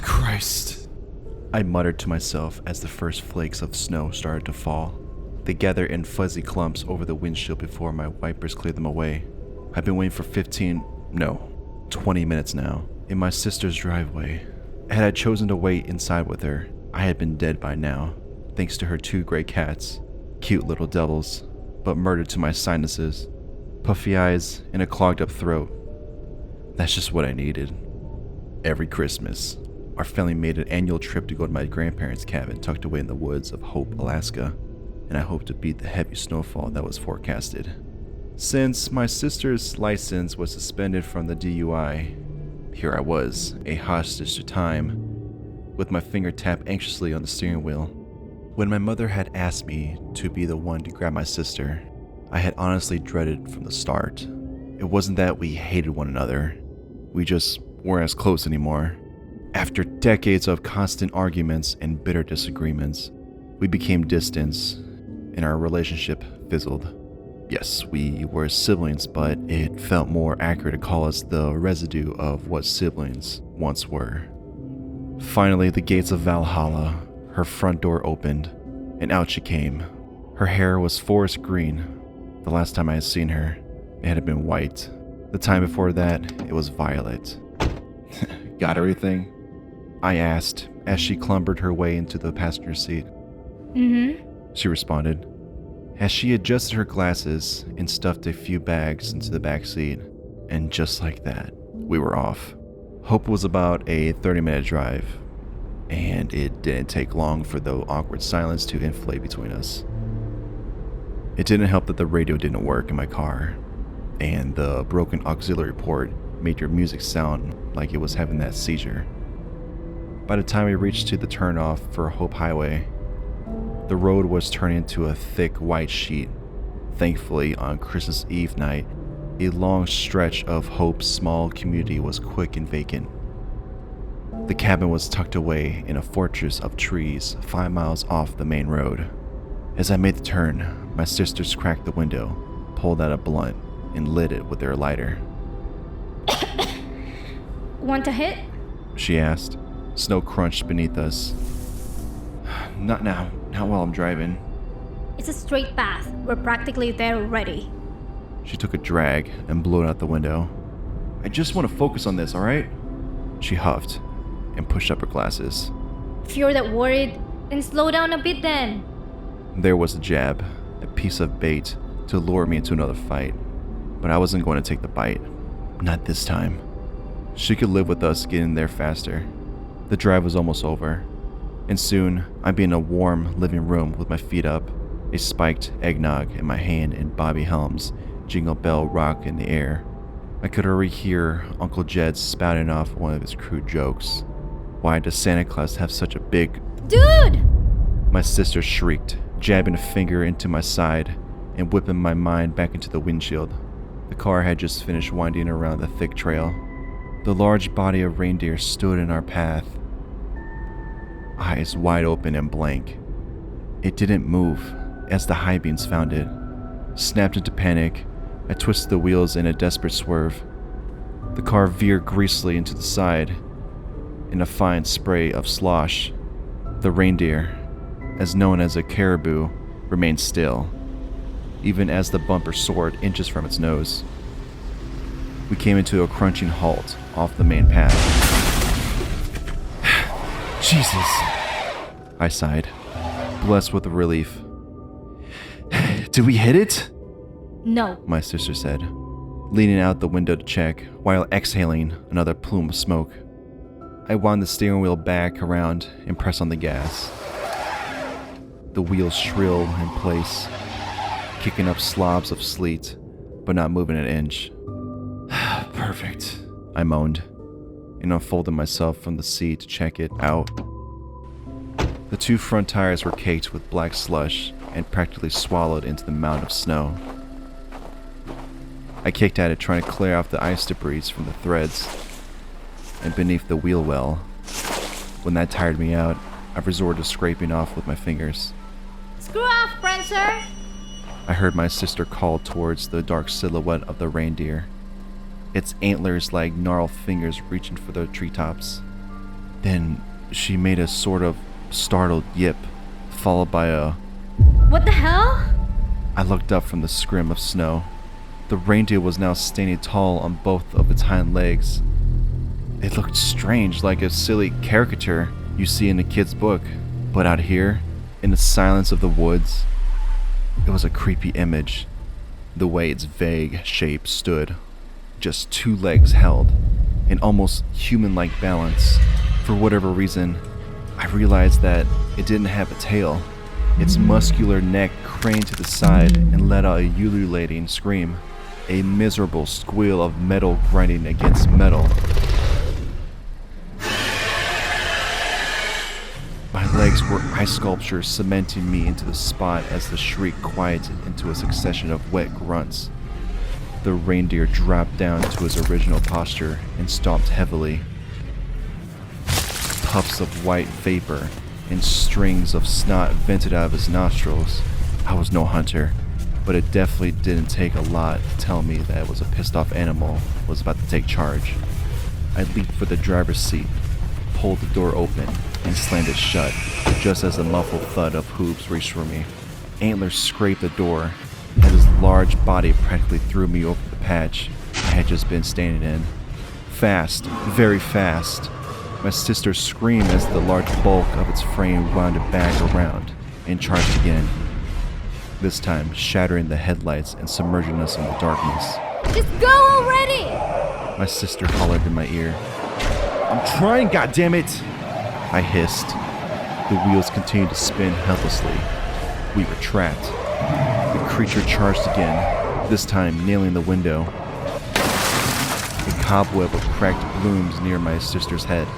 Christ. I muttered to myself as the first flakes of snow started to fall. They gathered in fuzzy clumps over the windshield before my wipers cleared them away. I've been waiting for 20 minutes now, in my sister's driveway. Had I chosen to wait inside with her, I had been dead by now, thanks to her 2 gray cats, cute little devils, but murdered to my sinuses, puffy eyes, and a clogged up throat. That's just what I needed. Every Christmas, our family made an annual trip to go to my grandparents' cabin tucked away in the woods of Hope, Alaska, and I hoped to beat the heavy snowfall that was forecasted. Since my sister's license was suspended from the DUI, here I was, a hostage to time, with my finger tapped anxiously on the steering wheel. When my mother had asked me to be the one to grab my sister, I had honestly dreaded from the start. It wasn't that we hated one another, we just weren't as close anymore. After decades of constant arguments and bitter disagreements, we became distant, and our relationship fizzled. Yes, we were siblings, but it felt more accurate to call us the residue of what siblings once were. Finally, the gates of Valhalla, her front door opened, and out she came. Her hair was forest green. The last time I had seen her, it had been white. The time before that, it was violet. Got everything? I asked as she clambered her way into the passenger seat. She responded, as she adjusted her glasses and stuffed a few bags into the back seat. And just like that, we were off. Hope was about a 30-minute drive, and it didn't take long for the awkward silence to inflate between us. It didn't help that the radio didn't work in my car, and the broken auxiliary port made your music sound like it was having that seizure. By the time we reached to the turnoff for Hope Highway, the road was turning into a thick white sheet. Thankfully, on Christmas Eve night, a long stretch of Hope's small community was quick and vacant. The cabin was tucked away in a fortress of trees 5 miles off the main road. As I made the turn, my sisters cracked the window, pulled out a blunt, and lit it with their lighter. Want a hit? She asked. Snow crunched beneath us. Not now, not while I'm driving. It's a straight path. We're practically there already. She took a drag and blew it out the window. I just want to focus on this, alright? She huffed and pushed up her glasses. If you're that worried, then slow down a bit then. There was a jab, a piece of bait to lure me into another fight. But I wasn't going to take the bite. Not this time. She could live with us getting there faster. The drive was almost over, and soon I'd be in a warm living room with my feet up, a spiked eggnog in my hand and Bobby Helms' Jingle Bell Rock in the air. I could already hear Uncle Jed spouting off one of his crude jokes. Why does Santa Claus have such a big... Dude! My sister shrieked, jabbing a finger into my side and whipping my mind back into the windshield. The car had just finished winding around the thick trail. The large body of Reindeer stood in our path, eyes wide open and blank. It didn't move as the high beams found it. Snapped into panic, I twisted the wheels in a desperate swerve. The car veered greasily into the side in a fine spray of slosh. The Reindeer, as known as a caribou, remained still, even as the bumper soared inches from its nose. We came into a crunching halt off the main path. Jesus, I sighed, blessed with relief. Did we hit it? No, My sister said, leaning out the window to check while exhaling another plume of smoke. I wound the steering wheel back around and pressed on the gas. The wheels shrilled in place, kicking up slobs of sleet, but not moving an inch. Perfect, I moaned, and unfolded myself from the seat to check it out. The 2 front tires were caked with black slush and practically swallowed into the mound of snow. I kicked at it, trying to clear off the ice debris from the threads and beneath the wheel well. When that tired me out, I resorted to scraping off with my fingers. screw off, Prancer! I heard my sister call towards the dark silhouette of the Reindeer, its antlers like gnarled fingers reaching for the treetops. Then she made a sort of startled yip, followed by a... What the hell? I looked up from the scrim of snow. The reindeer was now standing tall on both of its hind legs. It looked strange, like a silly caricature you see in a kid's book. But out here, in the silence of the woods, it was a creepy image. The way its vague shape stood, just two legs held, an almost human-like balance. For whatever reason, I realized that it didn't have a tail. Its muscular neck craned to the side and let out a ululating scream, a miserable squeal of metal grinding against metal. My legs were ice sculptures cementing me into the spot as the shriek quieted into a succession of wet grunts. The reindeer dropped down to his original posture and stomped heavily. Puffs of white vapor and strings of snot vented out of his nostrils. I was no hunter, but it definitely didn't take a lot to tell me that it was a pissed off animal was about to take charge. I leaped for the driver's seat, pulled the door open, and slammed it shut, just as a muffled thud of hooves reached for me. Antlers scraped the door, and his large body practically threw me over the patch I had just been standing in. Fast, very fast. My sister screamed as the large bulk of its frame rounded back around and charged again, this time shattering the headlights and submerging us in the darkness. Just go already! My sister hollered in my ear. I'm trying, goddammit! I hissed. The wheels continued to spin helplessly. We were trapped. The creature charged again, this time nailing the window. A cobweb of cracked blooms near my sister's head.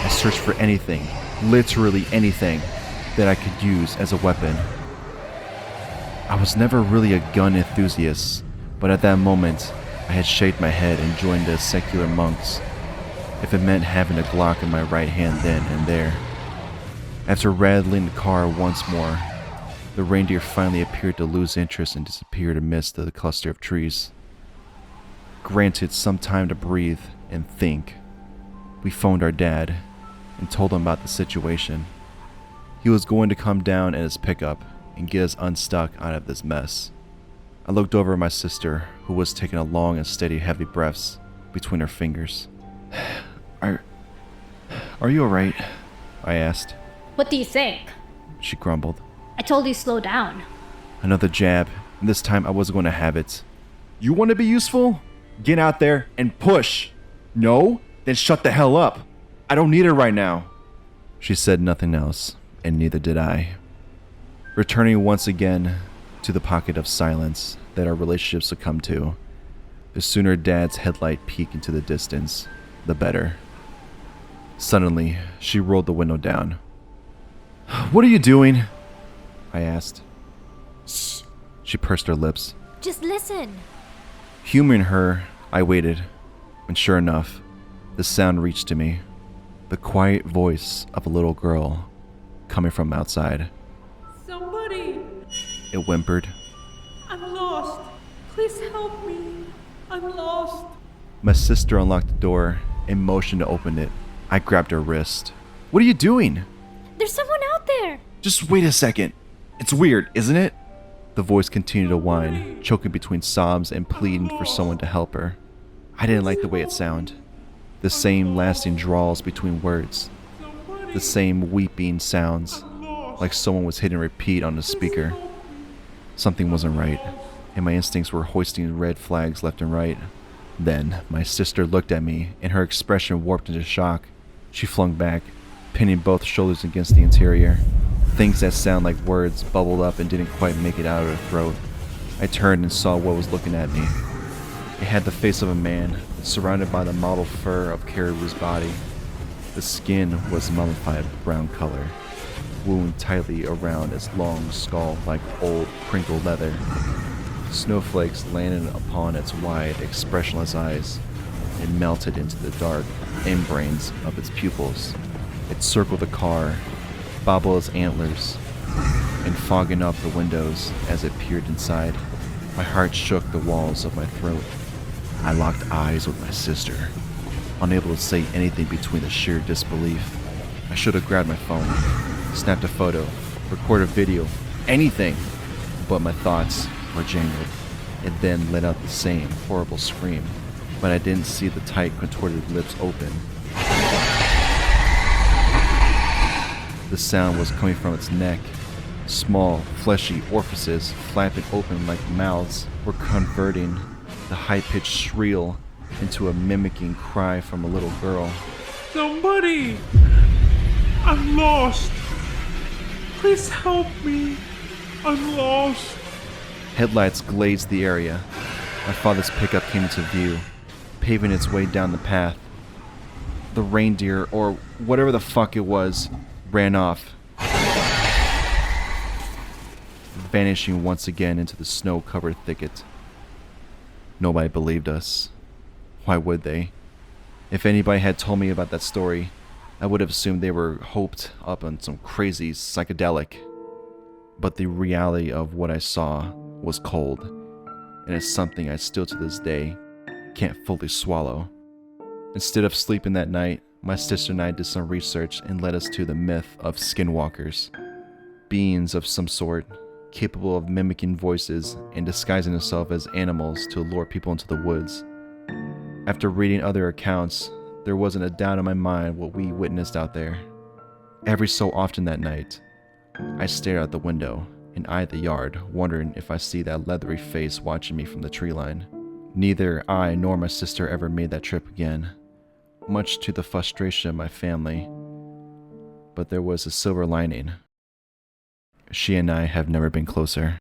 I searched for anything, literally anything, that I could use as a weapon. I was never really a gun enthusiast, but at that moment, I had shaved my head and joined the secular monks, if it meant having a Glock in my right hand then and there. After rattling the car once more, the reindeer finally appeared to lose interest and disappeared amidst the cluster of trees. Granted some time to breathe and think, we phoned our dad and told him about the situation. He was going to come down in his pickup and get us unstuck out of this mess. I looked over at my sister, who was taking a long and steady heavy breaths between her fingers. Are you alright? I asked. What do you think? She grumbled. I told you slow down. Another jab, and this time I wasn't going to have it. You want to be useful? Get out there and push. No? Then shut the hell up. I don't need it right now. She said nothing else, and neither did I. Returning once again to the pocket of silence that our relationship succumbed to, the sooner Dad's headlight peeked into the distance, the better. Suddenly, she rolled the window down. What are you doing? I asked. Shh. She pursed her lips. Just listen. Humoring her, I waited, and sure enough, the sound reached to me. The quiet voice of a little girl coming from outside. Somebody! It whimpered. I'm lost. Please help me. I'm lost. My sister unlocked the door and motioned to open it. I grabbed her wrist. What are you doing? There's someone out there. Just wait a second. It's weird, isn't it? The voice continued to whine, choking between sobs and pleading for someone to help her. I didn't like the way it sounded. The same lasting drawls between words. The same weeping sounds, like someone was hitting repeat on the speaker. Something wasn't right, and my instincts were hoisting red flags left and right. Then, my sister looked at me, and her expression warped into shock. She flung back, pinning both shoulders against the interior. Things that sound like words bubbled up and didn't quite make it out of her throat. I turned and saw what was looking at me. It had the face of a man, surrounded by the mottled fur of Caribou's body. The skin was mummified brown color, wound tightly around its long skull like old crinkled leather. Snowflakes landed upon its wide, expressionless eyes and melted into the dark membranes of its pupils. It circled the car, bobbled its antlers, and fogging up the windows as it peered inside. My heart shook the walls of my throat. I locked eyes with my sister, unable to say anything between the sheer disbelief. I should have grabbed my phone, snapped a photo, recorded a video, anything, but my thoughts were jangled. It then let out the same horrible scream, but I didn't see the tight, contorted lips open. The sound was coming from its neck. Small, fleshy orifices, flapping open like mouths, were converting the high-pitched shriek into a mimicking cry from a little girl. Somebody! I'm lost! Please help me! I'm lost! Headlights glazed the area. My father's pickup came into view, paving its way down the path. The reindeer, or whatever the fuck it was, ran off, vanishing once again into the snow-covered thicket. Nobody believed us. Why would they? If anybody had told me about that story, I would have assumed they were hoped up on some crazy psychedelic. But the reality of what I saw was cold, and it's something I still to this day can't fully swallow. Instead of sleeping that night, my sister and I did some research and led us to the myth of skinwalkers. Beings of some sort, capable of mimicking voices and disguising themselves as animals to lure people into the woods. After reading other accounts, there wasn't a doubt in my mind what we witnessed out there. Every so often that night, I stared out the window and eyed the yard, wondering if I see that leathery face watching me from the tree line. Neither I nor my sister ever made that trip again, much to the frustration of my family. But there was a silver lining. She and I have never been closer.